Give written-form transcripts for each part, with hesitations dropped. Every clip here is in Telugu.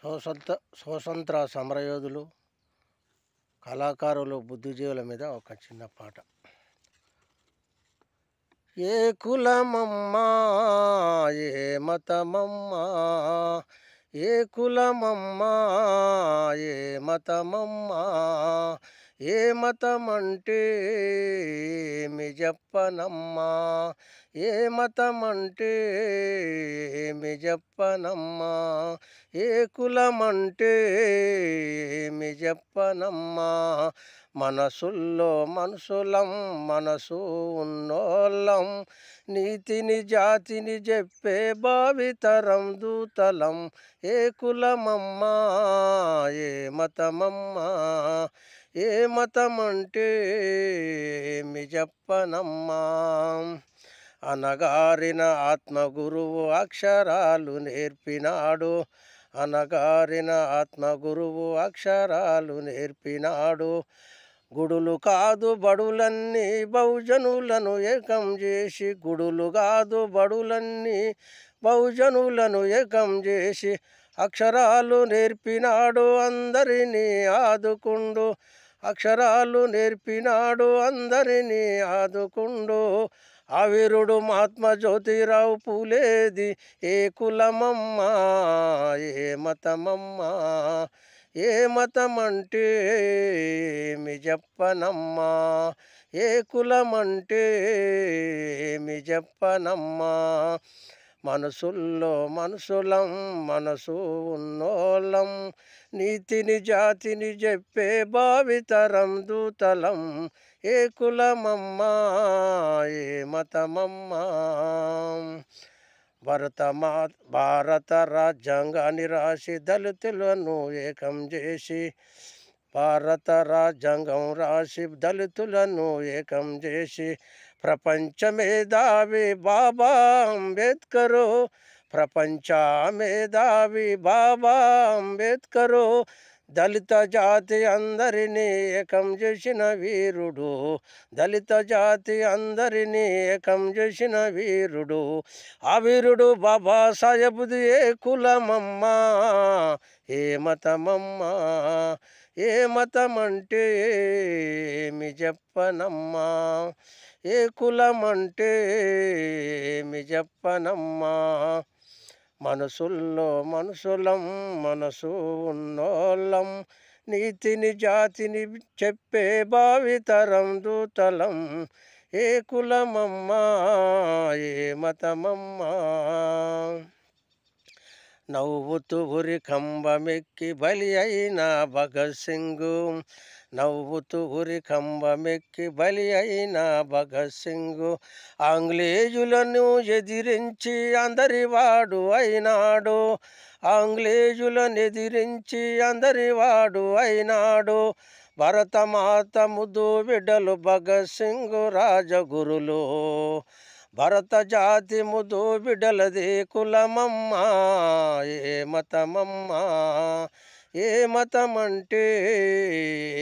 స్వతంత్ర సమరయోధులు, కళాకారులు, బుద్ధిజీవుల మీద ఒక చిన్న పాట. ఏ కులమమ్మా, ఏ మతమమ్మా, ఏ కులమమ్మా, ఏ మతమమ్మా, ఏ మతమంటే ఏమి చెప్పనమ్మా, ఏ మతమంటే ఏమి చెప్పనమ్మా, ఏ కులమంటే ఏమి చెప్పనమ్మా, మనసుల్లో మనుషులం, మనసు ఉన్నోళ్ళం, నీతిని జాతిని చెప్పే భావితరం దూతలం, ఏ కులమమ్మా, ఏ మతమమ్మా, ఏ మతమంటే ఏమి చెప్పనమ్మా, అనగారిన ఆత్మగురువు అక్షరాలు నేర్పినాడు, అనగారిన ఆత్మగురువు అక్షరాలు నేర్పినాడు, గుడులు కాదు బడులన్నీ బహుజనులను ఏకం చేసి, గుడులు కాదు బడులన్నీ బహుజనులను ఏకం చేసి, అక్షరాలు నేర్పినాడు అందరినీ ఆదుకుండు, అక్షరాలు నేర్పినాడు అందరినీ ఆదుకుండు, ఆవిరుడు మహాత్మా జ్యోతిరావు పూలేది ఏ కులమమ్మా, ఏ మతమమ్మా, ఏ మతమంటే ఏమి చెప్పనమ్మా, ఏ కులమంటే ఏమి చెప్పనమ్మా, మనసుల్లో మనుషులం, మనసు ఉన్నోళ్ళం, నీతిని జాతిని చెప్పే భావితరం దూతలం, ఏ కులమమ్మా, ఏ మతమమ్మా, భారత రాజ్యాంగాన్ని రాసి దళితులను ఏకం చేసి, భారత రాజ్యాంగం రాసి దళితులను ఏకం చేసి, ప్రపంచ మేధావి బాబా అంబేద్కరు, ప్రపంచ మేధావి బాబా అంబేద్కరు, దళిత జాతి అందరినీ ఏకం చేసిన వీరుడు, దళిత జాతి అందరినీ ఏకం చేసిన వీరుడు, ఆ వీరుడు బాబా సాహెబ్ది ఏ కులమమ్మా, ఏ మతమమ్మా, ఏ మతమంటే ఏమి చెప్పనమ్మా, ఏ కులమంటే ఏమి చెప్పనమ్మా, మనసుల్లో మనుషులం, మనసు ఉన్నోళ్ళం, నీతిని జాతిని చెప్పే భావితరం దూతలం, ఏ కులమమ్మా, ఏ మతమమ్మా, నవ్వుతూ ఉరి కంబమెక్కి బలి అయిన భగత్ సింగ్, నవ్వుతూ ఉరి కంబమెక్కి బలి అయిన భగత్ సింగ్, ఆంగ్లేయులను ఎదిరించి అందరివాడు అయినాడు, ఆంగ్లేయులను ఎదిరించి అందరివాడు అయినాడు, భరతమాత ముద్దు బిడ్డలు భగత్ సింగ్ రాజగురులు, భరత జాతి ముద్దు బిడ్డలదే కులమమ్మా, ఏ మతమమ్మా, ఏ మతమంటే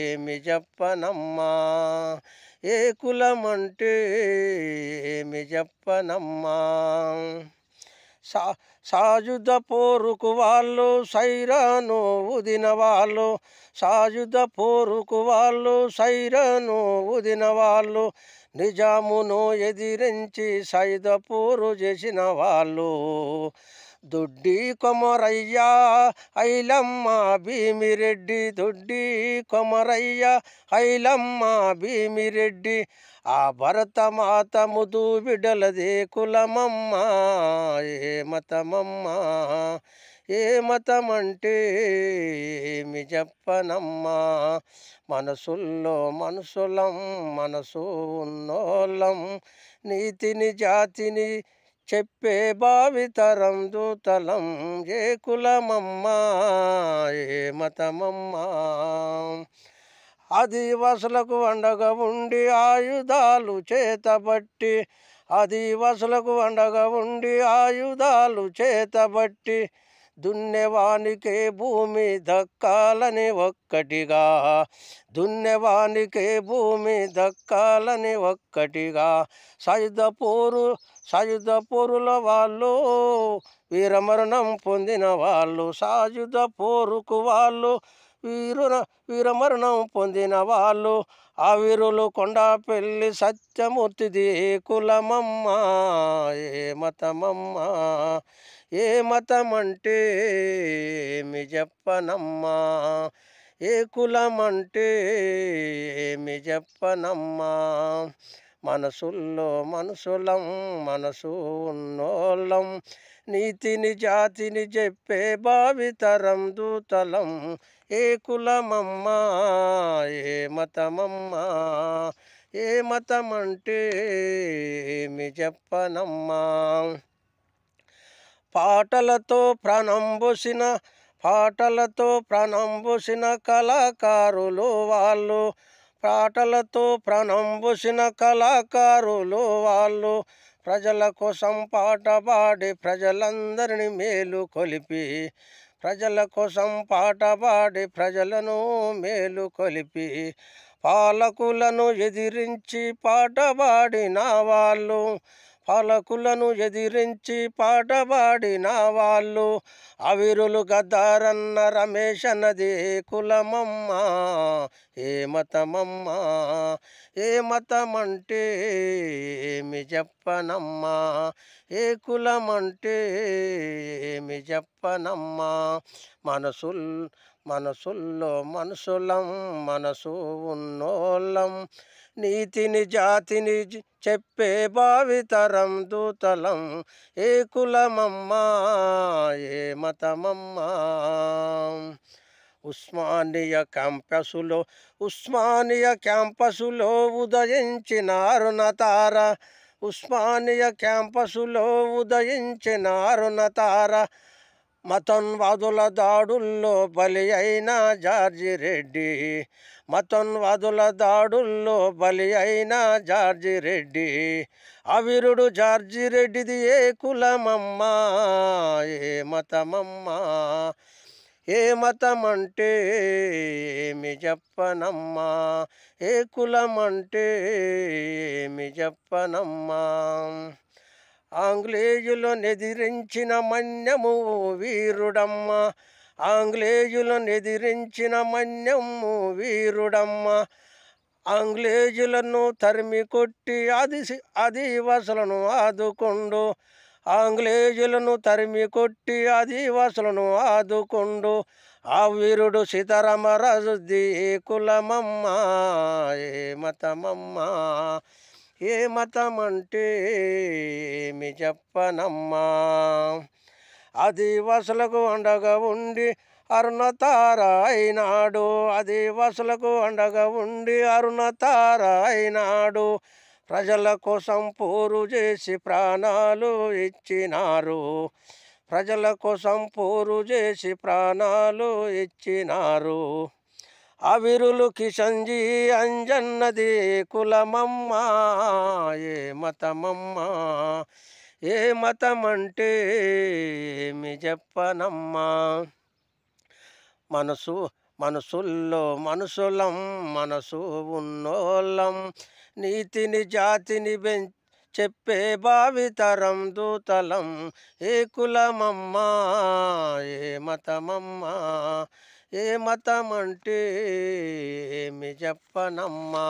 ఏమి చెప్పనమ్మా, ఏ కులమంటే ఏమి చెప్పనమ్మా, సాయుధ పోరుకు వాళ్ళు సైరాను ఉదిన వాళ్ళు, సాయుధ పోరుకు వాళ్ళు సైరాను ఉదిన వాళ్ళు, నిజామును ఎదిరించి సాయుధ పోరు చేసిన వాళ్ళు, దొడ్డి కొమరయ్య ఐలమ్మ భీమిరెడ్డి, దొడ్డి కొమరయ్య ఐలమ్మ భీమిరెడ్డి, ఆ భరతమాత ముద్దు బిడ్డలదే కులమమ్మా, ఏ మతమమ్మా, ఏ మతమంటే ఏమి చెప్పనమ్మా, మనసుల్లో మనుషులం, మనసు ఉన్నోళ్ళం, నీతిని జాతిని చెప్పే భావితరం దూతలం, ఏ కులమమ్మా, ఏ మతమమ్మా, ఆదివాసులకు అండగా ఉండి ఆయుధాలు చేతబట్టి, ఆదివాసులకు అండగా ఉండి ఆయుధాలు చేతబట్టి, దున్నెవానికే భూమి దక్కాలని ఒక్కటిగా, దున్నెవానికే భూమి దక్కాలని ఒక్కటిగా, సాయుధ పోరుల వాళ్ళు, వీరమరణం పొందిన వాళ్ళు, సాయుధ పోరుకు వాళ్ళు వీరమరణం పొందిన వాళ్ళు, ఆ వీరులు కొండపల్లి సత్యమూర్తిది ఏ కులమమ్మ, ఏ మతమమ్మ, ఏ మతమంటే ఏమి చెప్పనమ్మా, ఏ కులమంటే ఏమి చెప్పనమ్మా. మనసుల్లో మనుషులం, మనసు ఉన్నోళ్ళం, నీతిని జాతిని చెప్పే భావితరం దూతలం, ఏ కులమమ్మా, ఏ మతమమ్మా, ఏ మతమంటే ఏమి చెప్పనమ్మా. పాటలతో ప్రాణం పోసిన కళాకారులు వాళ్ళు, పాటలతో ప్రాణం పోసిన కళాకారులు వాళ్ళు, ప్రజల కోసం పాట పాడి ప్రజలందరినీ మేలు కొలిపి, ప్రజల కోసం పాట పాడి ప్రజలను మేలు కొలిపి, పాలకులను ఎదిరించి పాట పాడిన వాళ్ళు, పాలకులను ఎదిరించి పాట పాడిన వాళ్ళు, అవిరులు గద్దారన్న రమేష్ అన్నది ఏ కులమమ్మ, ఏ మతమమ్మ, ఏ మతమంటే ఏమి చెప్పనమ్మా, ఏ కులమంటే ఏమి చెప్పనమ్మా. మనసుల్లో మనుషులం, మనసు ఉన్నోళ్ళం, నీతిని జాతిని చెప్పే భావితరం దూతలం, ఏ కులమమ్మా, ఏ మతమమ్మా. ఉస్మానియా క్యాంపసులో ఉదయించిన అరుణతార, ఉస్మానియా క్యాంపసులో ఉదయించిన అరుణతార, మతోన్వాదుల దాడుల్లో బలి అయిన జార్జి రెడ్డి, మతోన్వాదుల దాడుల్లో బలి అయిన జార్జి రెడ్డి, అవిరుడు జార్జి రెడ్డిది ఏ కులమమ్మా, ఏ మతమమ్మా, ఏ మతమంటే ఏమి చెప్పనమ్మా, ఏ కులమంటే ఏమి చెప్పనమ్మా. ఆంగ్లేయులను ఎదిరించిన మన్యము వీరుడమ్మ, ఆంగ్లేయులను ఎదిరించిన మన్యము వీరుడమ్మ, ఆంగ్లేయులను తరిమి కొట్టి ఆదివాసులను ఆదుకొండు, ఆంగ్లేయులను తరిమి కొట్టి ఆదివాసులను ఆదుకొండు, ఆ వీరుడు సీతారామరాజుది ఏ కులమమ్మ, ఏ మతమమ్మ, ఏ మతమంటే ఏమి చెప్పనమ్మా. ఆదివాసులకు అండగా ఉండి అరుణతార అయినాడు, ఆదివాసులకు అండగా ఉండి అరుణతార అయినాడు, ప్రజల కోసం పోరు చేసి ప్రాణాలు ఇచ్చినారు, ప్రజల కోసం పోరు చేసి ప్రాణాలు ఇచ్చినారు, అవిరులు కిషన్జీ అంజన్నది ఏ కులమమ్మ, ఏ మతమమ్మ, ఏ మతమంటే ఏమి చెప్పనమ్మా. మనసుల్లో మనుషులం, మనసు ఉన్నోళ్ళం, నీతిని జాతిని చెప్పే భావితరం దూతలం, ఏ కులమమ్మా, ఏ మతమమ్మా, ఏ మతమంటే ఏమి చెప్పనమ్మా.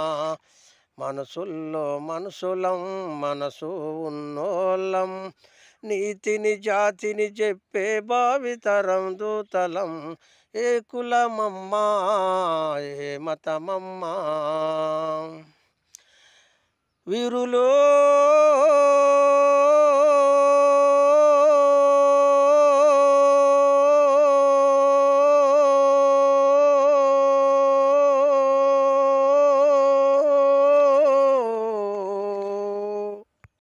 మనసుల్లో మనుషులం, మనసు ఉన్నోళ్ళం, నీతిని జాతిని చెప్పే భావితరం దూతలం, ఏ కులమమ్మా, ఏ మతమమ్మా. వీరులో